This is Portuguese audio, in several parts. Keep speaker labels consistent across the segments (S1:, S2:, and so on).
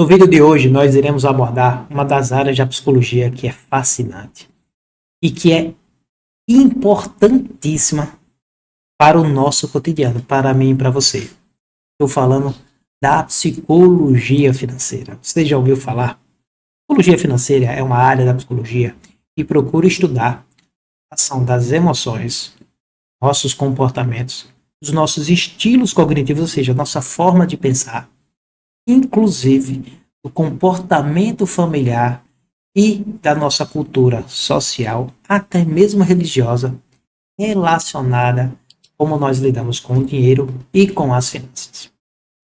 S1: No vídeo de hoje, nós iremos abordar uma das áreas da psicologia que é fascinante e que é importantíssima para o nosso cotidiano, para mim e para você. Estou falando da psicologia financeira. Você já ouviu falar? Psicologia financeira é uma área da psicologia que procura estudar a ação das emoções, nossos comportamentos, os nossos estilos cognitivos, ou seja, a nossa forma de pensar, inclusive do comportamento familiar e da nossa cultura social, até mesmo religiosa, relacionada como nós lidamos com o dinheiro e com as finanças.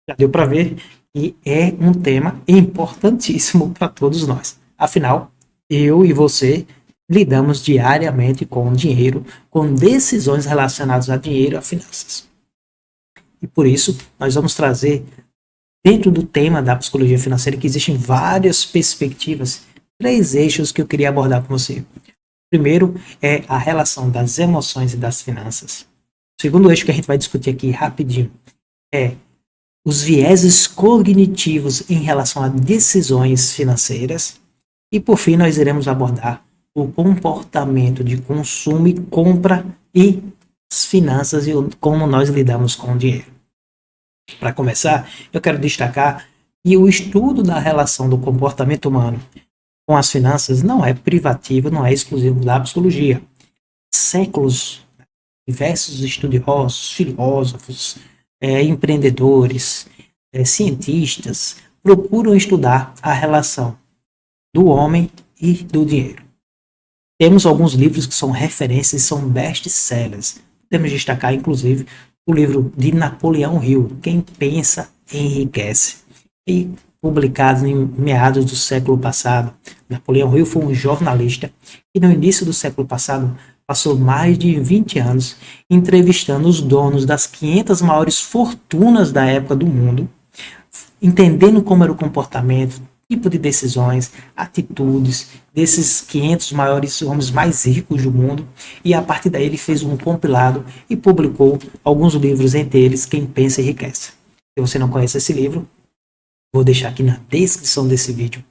S1: Já deu para ver que é um tema importantíssimo para todos nós. Afinal, eu e você lidamos diariamente com o dinheiro, com decisões relacionadas a dinheiro e a finanças. E por isso, nós vamos trazer, dentro do tema da psicologia financeira, que existem várias perspectivas, 3 eixos que eu queria abordar com você. O primeiro é a relação das emoções e das finanças. O segundo eixo que a gente vai discutir aqui rapidinho é os vieses cognitivos em relação a decisões financeiras. E por fim, nós iremos abordar o comportamento de consumo e compra e as finanças e como nós lidamos com o dinheiro. Para começar, eu quero destacar que o estudo da relação do comportamento humano com as finanças não é privativo, não é exclusivo da psicologia. Séculos, diversos estudiosos, filósofos, empreendedores, cientistas procuram estudar a relação do homem e do dinheiro. Temos alguns livros que são referências e são best-sellers. Podemos destacar, inclusive, o livro de Napoleão Hill, Quem Pensa Enriquece, e publicado em meados do século passado. Napoleão Hill foi um jornalista que no início do século passado passou mais de 20 anos entrevistando os donos das 500 maiores fortunas da época do mundo, entendendo como era o comportamento, tipo de decisões, atitudes desses 500 maiores homens mais ricos do mundo, e a partir daí ele fez um compilado e publicou alguns livros, entre eles Quem Pensa Enriquece. Se você não conhece esse livro, vou deixar aqui na descrição desse vídeo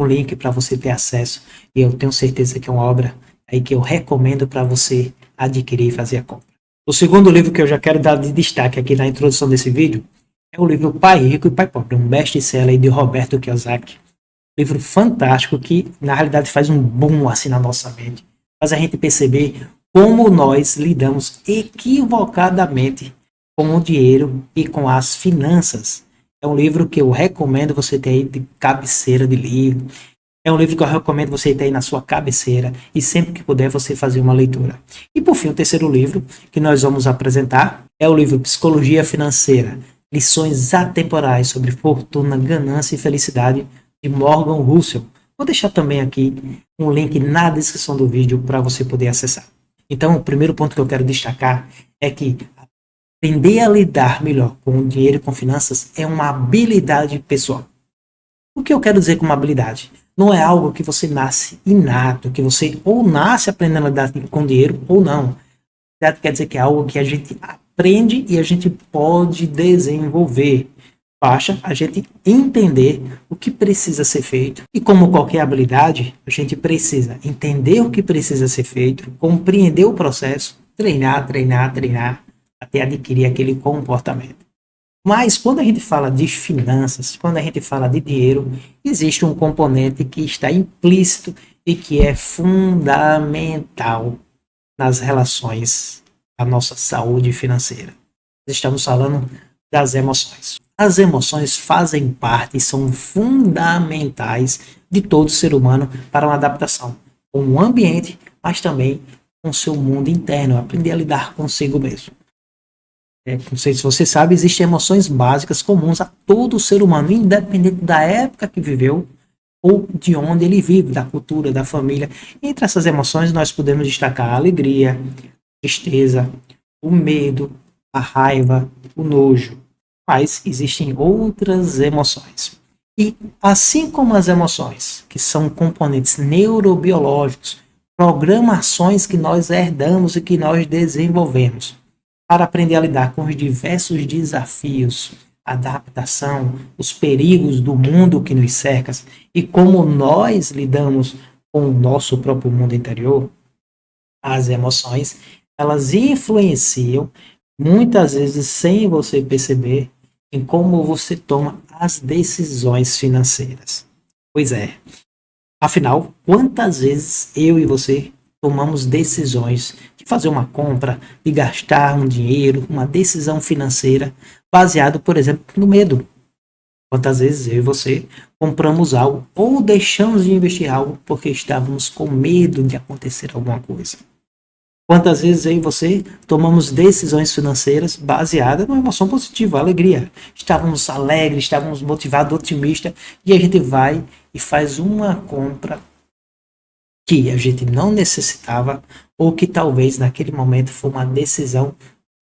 S1: um link para você ter acesso, e eu tenho certeza que é uma obra aí que eu recomendo para você adquirir e fazer a compra. O segundo livro que eu já quero dar de destaque aqui na introdução desse vídeo é o livro Pai Rico e Pai Pobre, um best-seller de Roberto Kiyosaki. Livro fantástico que, na realidade, faz um boom assim na nossa mente. Faz a gente perceber como nós lidamos equivocadamente com o dinheiro e com as finanças. É um livro que eu recomendo você ter aí de cabeceira de livro. É um livro que eu recomendo você ter aí na sua cabeceira e sempre que puder você fazer uma leitura. E por fim, o terceiro livro que nós vamos apresentar é o livro Psicologia Financeira, Lições Atemporais sobre Fortuna, Ganância e Felicidade, de Morgan Housel. Vou deixar também aqui um link na descrição do vídeo para você poder acessar. Então, o primeiro ponto que eu quero destacar é que aprender a lidar melhor com o dinheiro e com finanças é uma habilidade pessoal. O que eu quero dizer com uma habilidade? Não é algo que você nasce inato, que você ou nasce aprendendo a lidar com dinheiro ou não. Quer dizer que é algo que a gente aprende e a gente pode desenvolver. Basta a gente entender o que precisa ser feito. E como qualquer habilidade, a gente precisa entender o que precisa ser feito, compreender o processo, treinar, até adquirir aquele comportamento. Mas quando a gente fala de finanças, quando a gente fala de dinheiro, existe um componente que está implícito e que é fundamental nas relações da nossa saúde financeira. Estamos falando das emoções. As emoções fazem parte e são fundamentais de todo ser humano para uma adaptação com o ambiente, mas também com o seu mundo interno, aprender a lidar consigo mesmo. Não sei se você sabe, existem emoções básicas comuns a todo ser humano, independente da época que viveu ou de onde ele vive, da cultura, da família. Entre essas emoções nós podemos destacar a alegria, a tristeza, o medo, a raiva, o nojo. Mas existem outras emoções. E assim como as emoções, que são componentes neurobiológicos, programações que nós herdamos e que nós desenvolvemos para aprender a lidar com os diversos desafios, adaptação, os perigos do mundo que nos cerca e como nós lidamos com o nosso próprio mundo interior, as emoções, elas influenciam, muitas vezes sem você perceber, em como você toma as decisões financeiras. Pois é. Afinal, quantas vezes eu e você tomamos decisões de fazer uma compra, de gastar um dinheiro, uma decisão financeira, baseado, por exemplo, no medo? Quantas vezes eu e você compramos algo ou deixamos de investir algo porque estávamos com medo de acontecer alguma coisa? Quantas vezes eu e você tomamos decisões financeiras baseadas numa emoção positiva, alegria? Estávamos alegres, estávamos motivados, otimistas, e a gente vai e faz uma compra que a gente não necessitava ou que talvez naquele momento foi uma decisão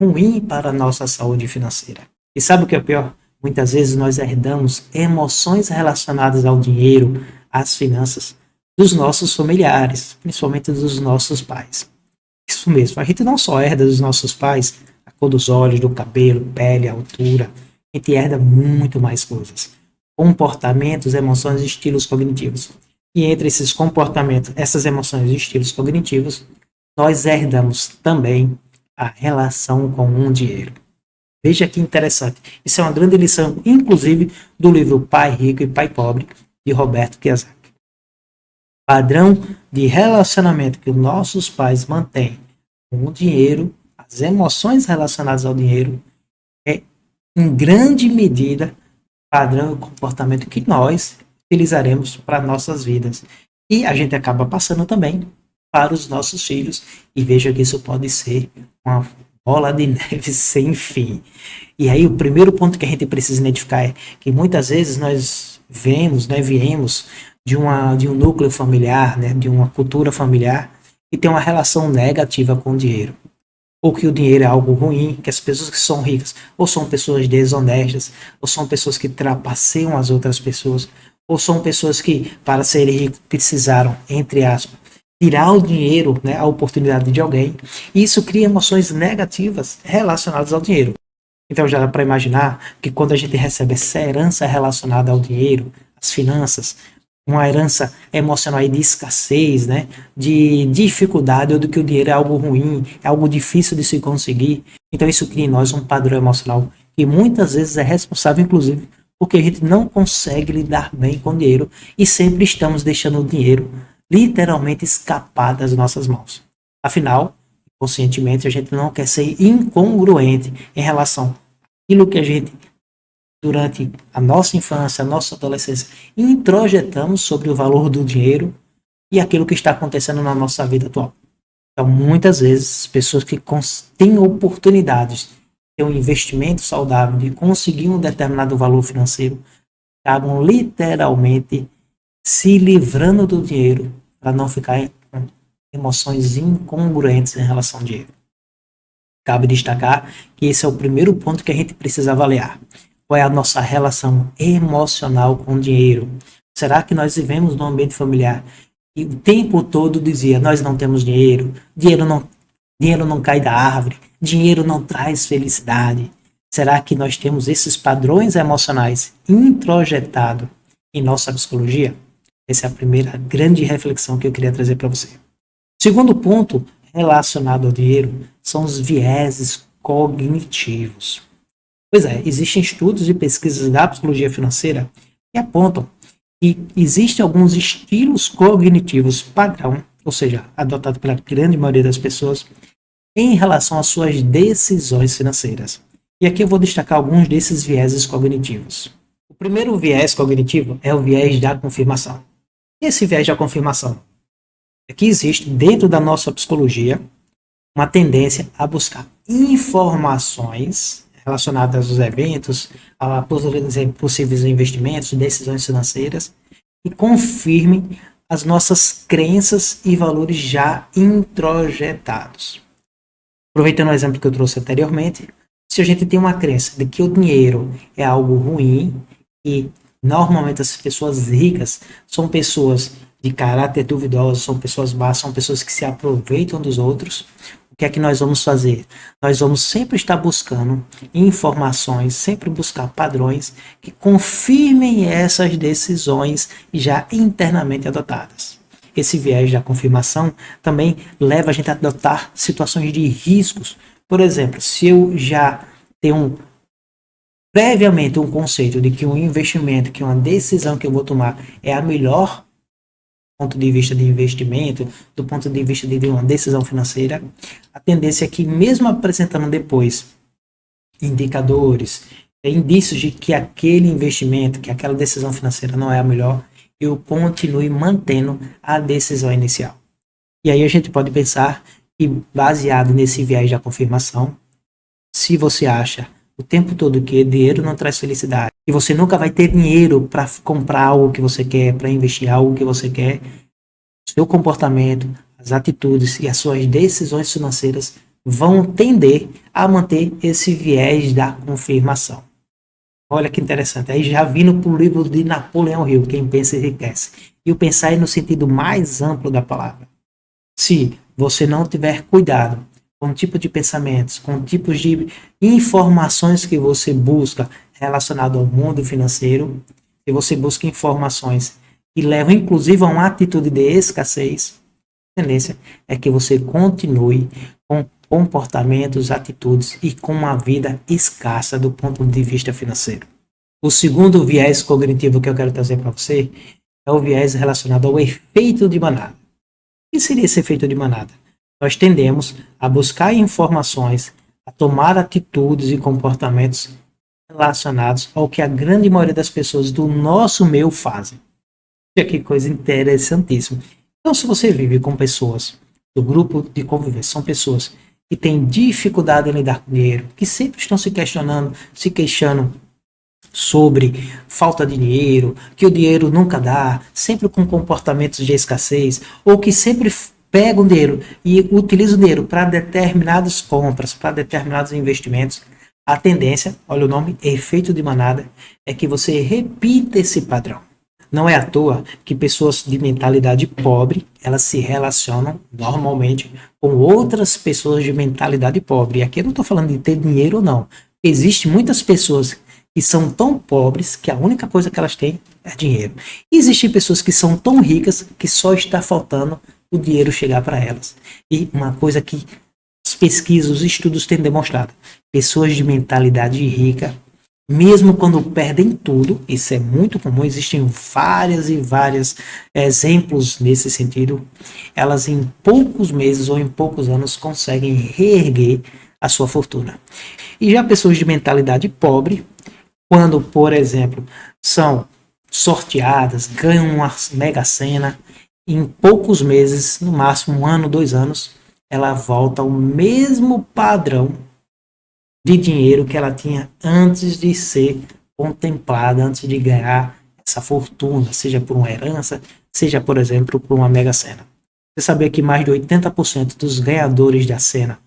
S1: ruim para a nossa saúde financeira. E sabe o que é pior? Muitas vezes nós herdamos emoções relacionadas ao dinheiro, às finanças, dos nossos familiares, principalmente dos nossos pais. Isso mesmo, a gente não só herda dos nossos pais a cor dos olhos, do cabelo, pele, altura, a gente herda muito mais coisas. Comportamentos, emoções e estilos cognitivos. E entre esses comportamentos, essas emoções e estilos cognitivos, nós herdamos também a relação com o dinheiro. Veja que interessante. Isso é uma grande lição, inclusive, do livro Pai Rico e Pai Pobre, de Roberto Kiyosaki. Padrão de relacionamento que os nossos pais mantêm com o dinheiro, as emoções relacionadas ao dinheiro, é, em grande medida, padrão e comportamento que nós utilizaremos para nossas vidas. E a gente acaba passando também para os nossos filhos, e veja que isso pode ser uma bola de neve sem fim. E aí o primeiro ponto que a gente precisa identificar é que muitas vezes nós viemos de um núcleo familiar, né, de uma cultura familiar, que tem uma relação negativa com o dinheiro. Ou que o dinheiro é algo ruim, que as pessoas que são ricas ou são pessoas desonestas, ou são pessoas que trapaceiam as outras pessoas, ou são pessoas que, para serem ricos, precisaram, entre aspas, tirar o dinheiro, né, a oportunidade de alguém. E isso cria emoções negativas relacionadas ao dinheiro. Então já dá para imaginar que quando a gente recebe essa herança relacionada ao dinheiro, às finanças, uma herança emocional aí de escassez, né, de dificuldade, ou do que o dinheiro é algo ruim, é algo difícil de se conseguir. Então isso cria em nós um padrão emocional que muitas vezes é responsável, inclusive, porque a gente não consegue lidar bem com o dinheiro e sempre estamos deixando o dinheiro literalmente escapar das nossas mãos. Afinal, conscientemente, a gente não quer ser incongruente em relação àquilo que a gente, durante a nossa infância, a nossa adolescência, introjetamos sobre o valor do dinheiro e aquilo que está acontecendo na nossa vida atual. Então, muitas vezes, pessoas que têm oportunidades de ter um investimento saudável, de conseguir um determinado valor financeiro, acabam literalmente se livrando do dinheiro para não ficar com emoções incongruentes em relação ao dinheiro. Cabe destacar que esse é o primeiro ponto que a gente precisa avaliar. Qual é a nossa relação emocional com o dinheiro? Será que nós vivemos num ambiente familiar e o tempo todo dizia, nós não temos dinheiro, dinheiro não cai da árvore, dinheiro não traz felicidade? Será que nós temos esses padrões emocionais introjetados em nossa psicologia? Essa é a primeira grande reflexão que eu queria trazer para você. Segundo ponto relacionado ao dinheiro são os vieses cognitivos. Pois é, existem estudos e pesquisas da psicologia financeira que apontam que existem alguns estilos cognitivos padrão, ou seja, adotados pela grande maioria das pessoas, em relação às suas decisões financeiras. E aqui eu vou destacar alguns desses vieses cognitivos. O primeiro viés cognitivo é o viés da confirmação. E esse viés da confirmação é que existe dentro da nossa psicologia uma tendência a buscar informações relacionadas aos eventos, a possíveis investimentos, decisões financeiras, que confirmem as nossas crenças e valores já introjetados. Aproveitando o exemplo que eu trouxe anteriormente, se a gente tem uma crença de que o dinheiro é algo ruim e normalmente as pessoas ricas são pessoas de caráter duvidoso, são pessoas más, são pessoas que se aproveitam dos outros, o o que é que nós vamos fazer? Nós vamos sempre estar buscando informações, sempre buscar padrões que confirmem essas decisões já internamente adotadas. Esse viés da confirmação também leva a gente a adotar situações de riscos. Por exemplo, se eu já tenho previamente um conceito de que um investimento, que uma decisão que eu vou tomar é a melhor ponto de vista de investimento, do ponto de vista de uma decisão financeira, a tendência é que mesmo apresentando depois indicadores, indícios de que aquele investimento, que aquela decisão financeira não é a melhor, eu continue mantendo a decisão inicial. E aí a gente pode pensar que, baseado nesse viés da confirmação, se você acha o tempo todo que dinheiro não traz felicidade, e você nunca vai ter dinheiro para comprar algo que você quer, para investir algo que você quer, seu comportamento, as atitudes e as suas decisões financeiras vão tender a manter esse viés da confirmação. Olha que interessante. Aí já vindo para o livro de Napoleão Hill, Quem Pensa Enriquece. E o pensar é no sentido mais amplo da palavra. Se você não tiver cuidado com o tipo de pensamentos, com tipos de informações que você busca relacionado ao mundo financeiro, se você busca informações que levam inclusive a uma atitude de escassez, a tendência é que você continue com comportamentos, atitudes e com uma vida escassa do ponto de vista financeiro. O segundo viés cognitivo que eu quero trazer para você é o viés relacionado ao efeito de manada. O que seria esse efeito de manada? Nós tendemos a buscar informações, a tomar atitudes e comportamentos relacionados ao que a grande maioria das pessoas do nosso meio fazem. Olha que coisa interessantíssima. Então, se você vive com pessoas do grupo de convivência, são pessoas que têm dificuldade em lidar com dinheiro, que sempre estão se questionando, se queixando sobre falta de dinheiro, que o dinheiro nunca dá, sempre com comportamentos de escassez, ou que sempre pegam o dinheiro e utilizam o dinheiro para determinadas compras, para determinados investimentos, a tendência, olha o nome, efeito de manada, é que você repita esse padrão. Não é à toa que pessoas de mentalidade pobre, elas se relacionam normalmente com outras pessoas de mentalidade pobre. E aqui eu não estou falando de ter dinheiro ou não. Existem muitas pessoas que são tão pobres que a única coisa que elas têm é dinheiro. E existem pessoas que são tão ricas que só está faltando o dinheiro chegar para elas. E uma coisa que as pesquisas, os estudos têm demonstrado, pessoas de mentalidade rica, mesmo quando perdem tudo, isso é muito comum, existem várias e vários exemplos nesse sentido, elas em poucos meses ou em poucos anos conseguem reerguer a sua fortuna. E já pessoas de mentalidade pobre, quando, por exemplo, são sorteadas, ganham uma mega sena, em poucos meses, no máximo 1 ano, 2 anos, ela volta ao mesmo padrão de dinheiro que ela tinha antes de ser contemplada, antes de ganhar essa fortuna, seja por uma herança, seja, por exemplo, por uma mega sena. Você sabia que mais de 80% dos ganhadores da sena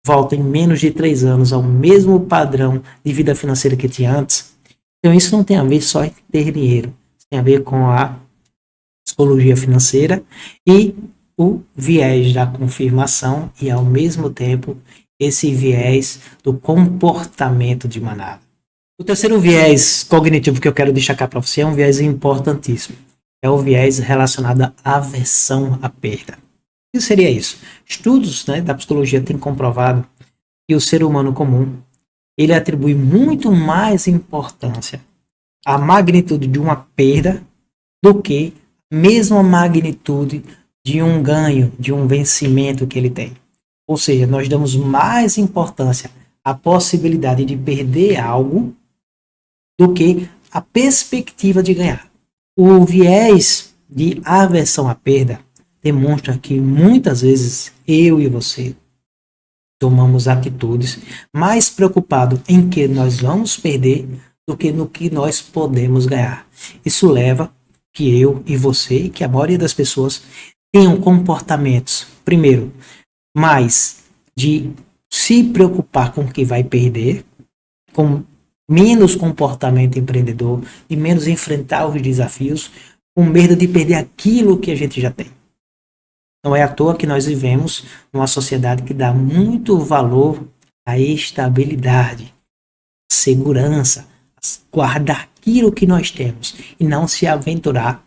S1: voltam em menos de 3 anos ao mesmo padrão de vida financeira que tinha antes? Então isso não tem a ver só em ter dinheiro, tem a ver com a psicologia financeira e o viés da confirmação e, ao mesmo tempo, esse viés do comportamento de manada. O terceiro viés cognitivo que eu quero destacar para você é um viés importantíssimo. É o viés relacionado à aversão à perda. O que seria isso? Estudos da psicologia têm comprovado que o ser humano comum ele atribui muito mais importância à magnitude de uma perda do que a mesma magnitude de um ganho, de um vencimento que ele tem. Ou seja, nós damos mais importância à possibilidade de perder algo do que a perspectiva de ganhar. O viés de aversão à perda demonstra que muitas vezes eu e você tomamos atitudes mais preocupado em que nós vamos perder do que no que nós podemos ganhar. Isso leva que eu e você, que a maioria das pessoas tenham comportamentos, primeiro, mais de se preocupar com o que vai perder, com menos comportamento empreendedor e menos enfrentar os desafios, com medo de perder aquilo que a gente já tem. Não é à toa que nós vivemos numa sociedade que dá muito valor à estabilidade, segurança, guardar aquilo que nós temos e não se aventurar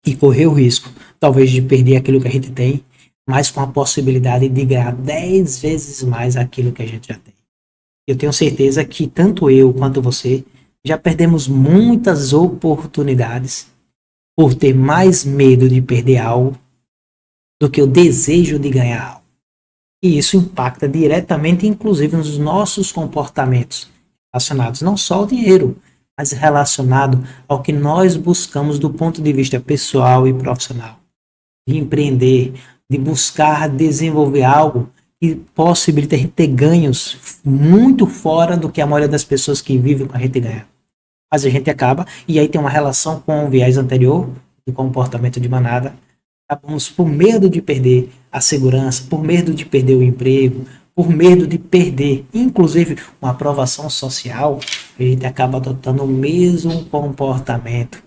S1: e correr o risco, talvez, de perder aquilo que a gente tem, mas com a possibilidade de ganhar 10 vezes mais aquilo que a gente já tem. Eu tenho certeza que tanto eu quanto você já perdemos muitas oportunidades por ter mais medo de perder algo do que o desejo de ganhar algo. E isso impacta diretamente, inclusive, nos nossos comportamentos relacionados não só ao dinheiro, mas relacionado ao que nós buscamos do ponto de vista pessoal e profissional. De empreender, de buscar desenvolver algo que possibilita a gente ter ganhos muito fora do que a maioria das pessoas que vivem com a gente ganha. Mas a gente acaba, e aí tem uma relação com o viés anterior, do comportamento de manada, acabamos por medo de perder a segurança, por medo de perder o emprego, por medo de perder, inclusive, uma aprovação social, a gente acaba adotando o mesmo comportamento,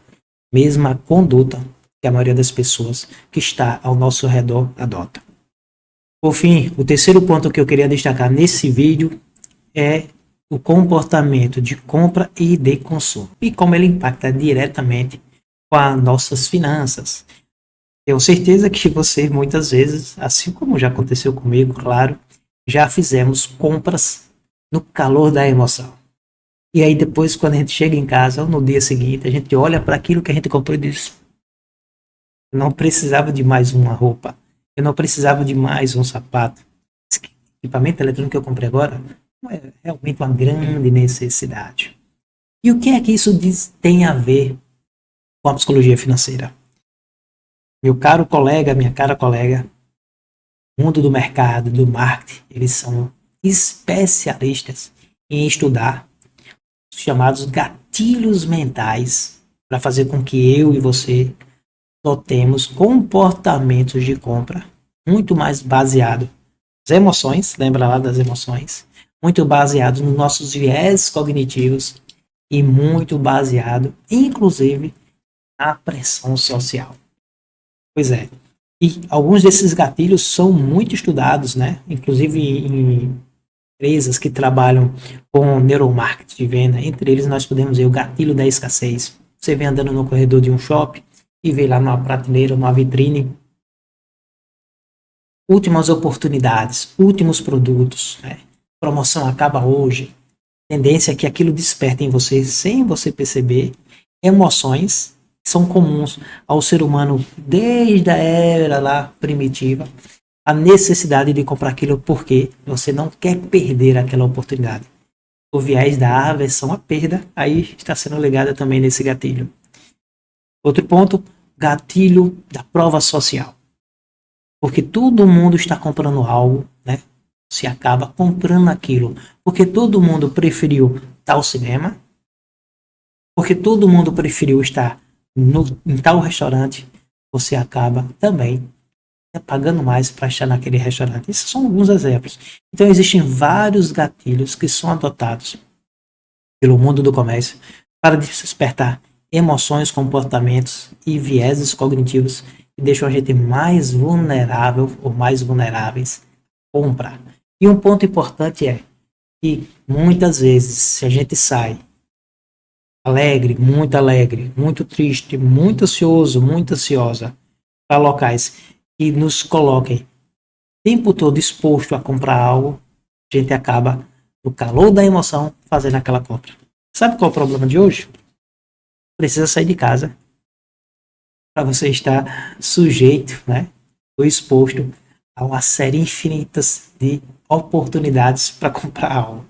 S1: mesma conduta que a maioria das pessoas que está ao nosso redor adota. Por fim, o terceiro ponto que eu queria destacar nesse vídeo é o comportamento de compra e de consumo e como ele impacta diretamente com as nossas finanças. Tenho certeza que você muitas vezes, assim como já aconteceu comigo, claro, já fizemos compras no calor da emoção. E aí depois, quando a gente chega em casa ou no dia seguinte, a gente olha para aquilo que a gente comprou e diz: eu não precisava de mais uma roupa, eu não precisava de mais um sapato. Esse equipamento eletrônico que eu comprei agora não é realmente uma grande necessidade. E o que é que isso tem a ver com a psicologia financeira? Meu caro colega, minha cara colega, mundo do mercado, do marketing, eles são especialistas em estudar os chamados gatilhos mentais para fazer com que eu e você temos comportamentos de compra muito mais baseados nas emoções, lembra lá das emoções, muito baseados nos nossos viés cognitivos e muito baseado, inclusive, na pressão social. Pois é. E alguns desses gatilhos são muito estudados, né? Inclusive em empresas que trabalham com neuromarketing de venda. Entre eles nós podemos ver o gatilho da escassez. Você vem andando no corredor de um shopping e vê lá numa prateleira, numa vitrine, últimas oportunidades, últimos produtos, né? Promoção acaba hoje. Tendência é que aquilo desperte em você, sem você perceber, emoções que são comuns ao ser humano desde a era lá primitiva, a necessidade de comprar aquilo porque você não quer perder aquela oportunidade. O viés da aversão à perda aí está sendo ligado também nesse gatilho. Outro ponto, gatilho da prova social. Porque todo mundo está comprando algo, né? Você acaba comprando aquilo. Porque todo mundo preferiu tal cinema. Porque todo mundo preferiu estar em tal restaurante. Você acaba também pagando mais para estar naquele restaurante. Esses são alguns exemplos. Então existem vários gatilhos que são adotados pelo mundo do comércio para despertar emoções, comportamentos e vieses cognitivos que deixam a gente mais vulnerável ou mais vulneráveis a comprar. E um ponto importante é que muitas vezes, se a gente sai alegre, muito triste, muito ansioso, muito ansiosa para locais que nos coloquem o tempo todo exposto a comprar algo, a gente acaba, no calor da emoção, fazendo aquela compra. Sabe qual é o problema de hoje? Precisa sair de casa para você estar sujeito, né, ou exposto a uma série infinita de oportunidades para comprar algo.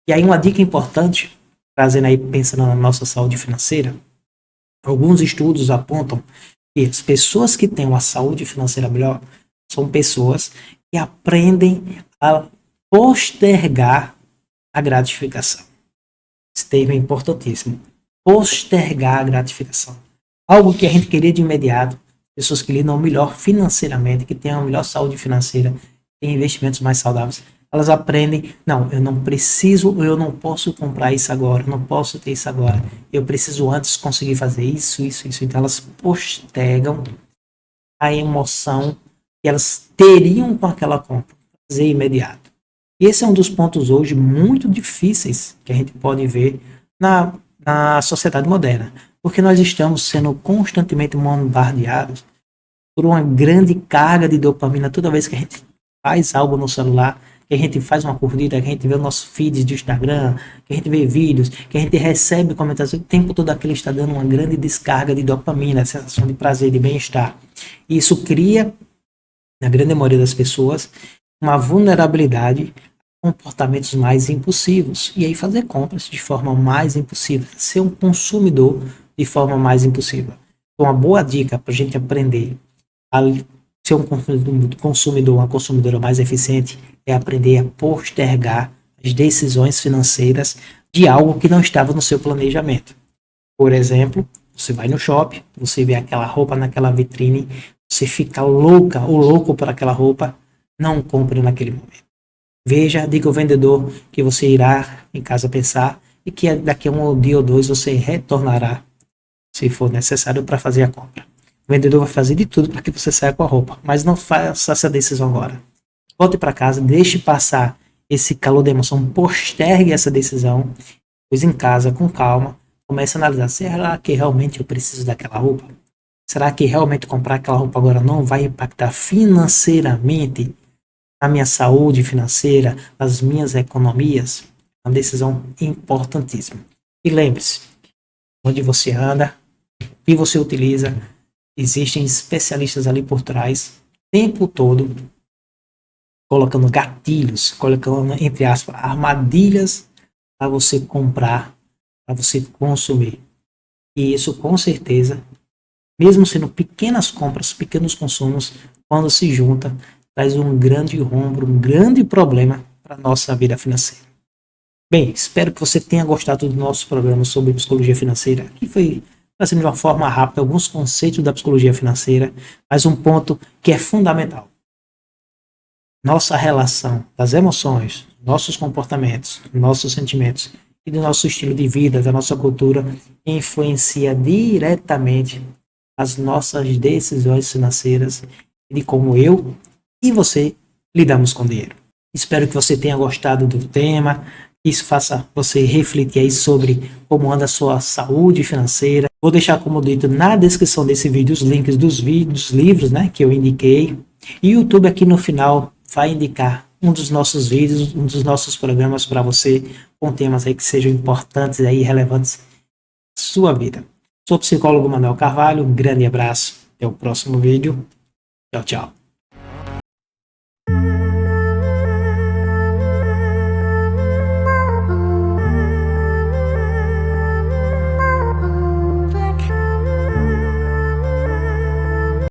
S1: E aí uma dica importante, trazendo aí, pensando na nossa saúde financeira, alguns estudos apontam que as pessoas que têm uma saúde financeira melhor são pessoas que aprendem a postergar a gratificação. Esse termo é importantíssimo. Postergar a gratificação. Algo que a gente queria de imediato. Pessoas que lidam melhor financeiramente, que têm uma melhor saúde financeira, têm investimentos mais saudáveis, elas aprendem, não, eu não preciso, eu não posso comprar isso agora, eu não posso ter isso agora. Eu preciso antes conseguir fazer isso. Então elas postergam a emoção que elas teriam com aquela compra, prazer imediato. E esse é um dos pontos hoje muito difíceis que a gente pode ver na sociedade moderna, porque nós estamos sendo constantemente bombardeados por uma grande carga de dopamina toda vez que a gente faz algo no celular, que a gente faz uma curtida, que a gente vê o nosso feed de Instagram, que a gente vê vídeos, que a gente recebe comentários, o tempo todo aquilo está dando uma grande descarga de dopamina, sensação de prazer, de bem-estar. E isso cria, na grande maioria das pessoas, uma vulnerabilidade a comportamentos mais impulsivos. E aí fazer compras de forma mais impulsiva, ser um consumidor de forma mais impulsiva. Então, uma boa dica para a gente aprender a ser um consumidor, uma consumidora mais eficiente, é aprender a postergar as decisões financeiras de algo que não estava no seu planejamento. Por exemplo, você vai no shopping, você vê aquela roupa naquela vitrine, você fica louca ou louco por aquela roupa, não compre naquele momento. Veja, diga ao vendedor que você irá em casa pensar e que daqui a um dia ou dois você retornará, se for necessário, para fazer a compra. O vendedor vai fazer de tudo para que você saia com a roupa, mas não faça essa decisão agora. Volte para casa, deixe passar esse calor da emoção, postergue essa decisão, pois em casa, com calma, comece a analisar, será que realmente eu preciso daquela roupa? Será que realmente comprar aquela roupa agora não vai impactar financeiramente na minha saúde financeira, nas minhas economias? É uma decisão importantíssima. E lembre-se, onde você anda, o que você utiliza, existem especialistas ali por trás, o tempo todo, colocando gatilhos, colocando, entre aspas, armadilhas para você comprar, para você consumir. E isso, com certeza, mesmo sendo pequenas compras, pequenos consumos, quando se junta, traz um grande rombo, um grande problema para a nossa vida financeira. Bem, espero que você tenha gostado do nosso programa sobre psicologia financeira, que foi trazendo de uma forma rápida alguns conceitos da psicologia financeira, mas um ponto que é fundamental. Nossa relação das emoções, nossos comportamentos, nossos sentimentos e do nosso estilo de vida, da nossa cultura, influencia diretamente as nossas decisões financeiras e de como eu e você lidamos com o dinheiro. Espero que você tenha gostado do tema, que isso faça você refletir aí sobre como anda a sua saúde financeira. Vou deixar, como dito, na descrição desse vídeo os links dos vídeos, livros, né, que eu indiquei. E o YouTube aqui no final vai indicar um dos nossos vídeos, um dos nossos programas para você, com temas aí que sejam importantes e relevantes na sua vida. Sou o psicólogo Manuel Carvalho, um grande abraço, até o próximo vídeo, tchau, tchau.